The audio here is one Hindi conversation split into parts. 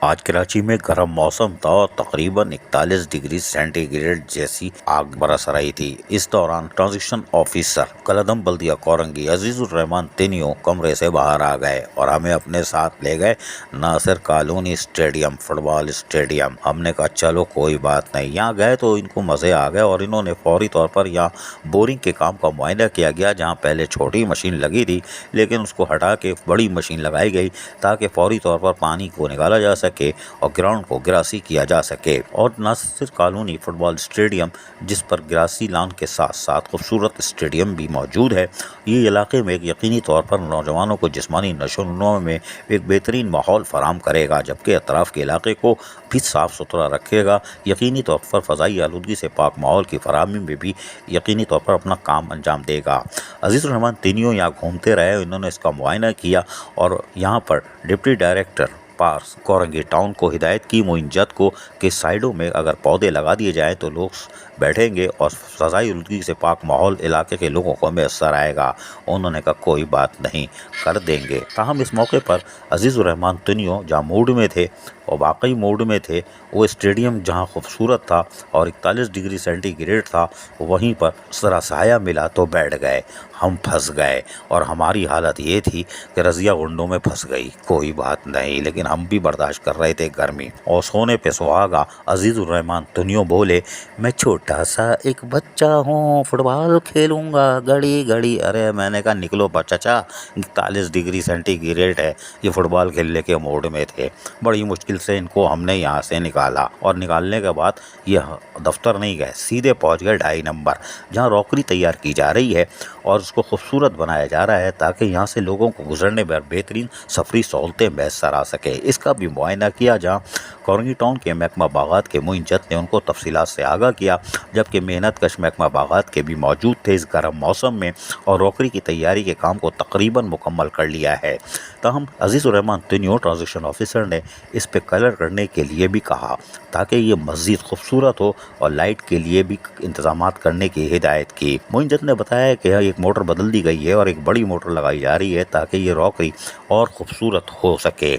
आज कराची में गर्म मौसम था और तकरीबन 41 डिग्री सेंटीग्रेड जैसी आग बरस रही थी। इस दौरान ट्रांजिशन ऑफिसर कलदम बल्दिया कोरंगी अजीजुर रहमान तिनियो कमरे से बाहर आ गए और हमें अपने साथ ले गए Nasir colony stadium, football stadium. हमने कहा चलो कोई बात नहीं। यहाँ गए तो इनको मजे आ गए और इन्होंने फौरी तौर पर यहाँ बोरिंग के काम का मुआयना किया गया। जहाँ पहले छोटी मशीन लगी थी लेकिन उसको हटा के बड़ी मशीन लगाई गई ताकि फौरी तौर पर पानी को निकाला जा सके और ग्राउंड को गिरासी किया जा सके। और नासिर कॉलोनी फुटबॉल स्टेडियम, जिस पर गिरासी लान के साथ साथ खूबसूरत स्टेडियम भी मौजूद है, ये इलाके में यकीनी तौर पर नौजवानों को जिस्मानी नशोनुमा में एक बेहतरीन माहौल फराम करेगा, जबकि अतराफ़ के इलाके को भी साफ़ सुथरा रखेगा। यकीनी तौर पर फ़ज़ाई आलूदगी से पाक माहौल की फराहमी में भी यकीनी तौर पर अपना काम अंजाम देगा। अजीज़ुर रहमान तिनियो यहाँ घूमते रहे, इन्होंने इसका मुआयना किया और यहाँ पर deputy director parks Korangi town को हिदायत की मुइंजत को कि साइडों में अगर पौधे लगा दिए जाएँ तो लोग बैठेंगे और फ़ज़ाई आलूदगी से पाक माहौल इलाके के लोगों को मैसर आएगा। उन्होंने कहा कोई बात नहीं, कर देंगे। ताहम इस मौके पर अजीज़ुर रहमान तिनियो जहाँ मूड में थे और वाकई मूड में थे, वो स्टेडियम जहाँ खूबसूरत था और 41 डिग्री सेंटीग्रेड था, वहीं पर ज़रा साया मिला तो बैठ गए। हम फंस गए और हमारी हालत ये थी कि रज़िया गुंडों में फंस गई। कोई बात नहीं, लेकिन हम भी बर्दाश्त कर रहे थे गर्मी। और सोने पे सुहागा अजीज़ुर रहमान तिनियो बोले, मैं छोटा सा एक बच्चा हूँ, फुटबॉल खेलूँगा घड़ी घड़ी। अरे मैंने कहा निकलो चाचा, 41 डिग्री सेंटीग्रेड है। ये फुटबॉल खेलने के मूड में थे। बड़ी मुश्किल से इनको हमने यहाँ से निकाला और निकालने के बाद ये दफ्तर नहीं गए, सीधे पहुँच गए 2.5 नंबर, जहाँ रॉकरी तैयार की जा रही है और उसको खूबसूरत बनाया जा रहा है ताकि यहाँ से लोगों को गुजरने में बेहतरीन सफरी सहूलतें मैसर आ सके। इसका भी मुआयना किया, जहाँ कोरंगी टाउन के महकमा बागात के मुइंजत ने उनको तफसीलात से आगाह किया, जबकि मेहनत कश महकमा बागात के भी मौजूद थे इस गर्म मौसम में और रॉकरी की तैयारी के काम को तकरीबन मुकम्मल कर लिया है। ताहम अजीज़ुर रहमान तिनियो ट्रांजिशन ऑफिसर ने इस पे कलर करने के लिए भी कहा ताकि ये मज़ीद खूबसूरत हो और लाइट के लिए भी इंतजाम करने की हिदायत की। मुइंजत ने बताया कि एक मोटर बदल दी गई है और एक बड़ी मोटर लगाई जा रही है ताकि ये रॉकरी और खूबसूरत हो सके।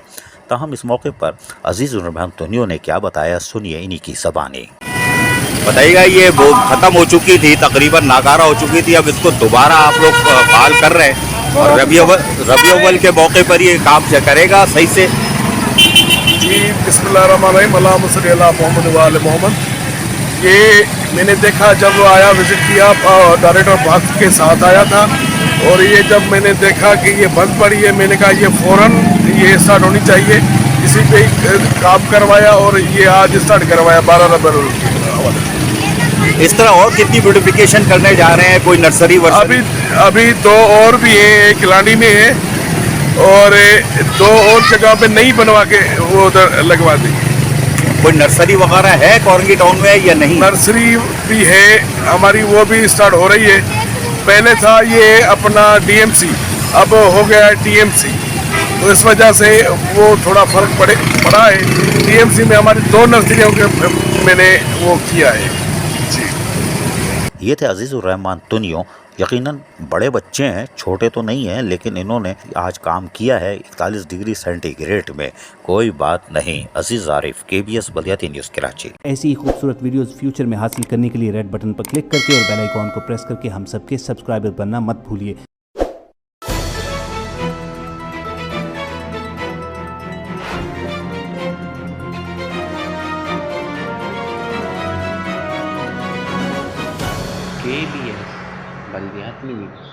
ताहम इस मौके पर अजीज़ुर रहमान तिनियो ने क्या बताया, सुनिए इन्हीं की ज़बानी। बताइएगा, ये वो ख़त्म हो चुकी थी, तकरीबन नाकारा हो चुकी थी, अब इसको दोबारा आप लोग बहाल कर रहे हैं और रबी अव्वल के मौके पर ये काम करेगा सही से? जी बिस्मिल्लाहिर्रहमानिर्रहीम, अल्लाहुम्मा सल्ली अला मोहम्मद व आले मोहम्मद। ये मैंने देखा जब वो आया, विज़िट किया, डायरेक्टर पार्क के साथ आया था और ये जब मैंने देखा कि ये बंद पड़ी है, मैंने कहा ये फ़ौरन ये स्टार्ट होनी चाहिए। इसी पे काम करवाया और ये आज स्टार्ट करवाया 12 रबी के हवाले। इस तरह और कितनी ब्यूटिफिकेशन करने जा रहे हैं? कोई नर्सरी वर्सरी? अभी 2 और भी है, एक लानी में है और 2 और जगह पे नहीं बनवा के वो उधर लगवा दी। कोई नर्सरी वगैरह है कोरंगी टाउन में या नहीं? नर्सरी भी है हमारी, वो भी स्टार्ट हो रही है। पहले था ये अपना डीएमसी, अब हो गया टीएमसी, तो इस वजह से वो थोड़ा फर्क पड़ा है। डीएमसी में हमारी 2 नर्सरियों के मैंने वो किया है जी। ये थे अजीज़ुर रहमान तिनियो। यकीनन बड़े बच्चे हैं, छोटे तो नहीं हैं, लेकिन इन्होंने आज काम किया है 41 डिग्री सेंटीग्रेड में। कोई बात नहीं। अजीज़ आरिफ, KBS बलियाती न्यूज़ कराची। ऐसी ही खूबसूरत वीडियोस फ्यूचर में हासिल करने के लिए रेड बटन पर क्लिक करके और बेल आइकॉन को प्रेस करके हम सबके सब्सक्राइबर बनना मत भूलिए। KBS बलियाती न्यूज़।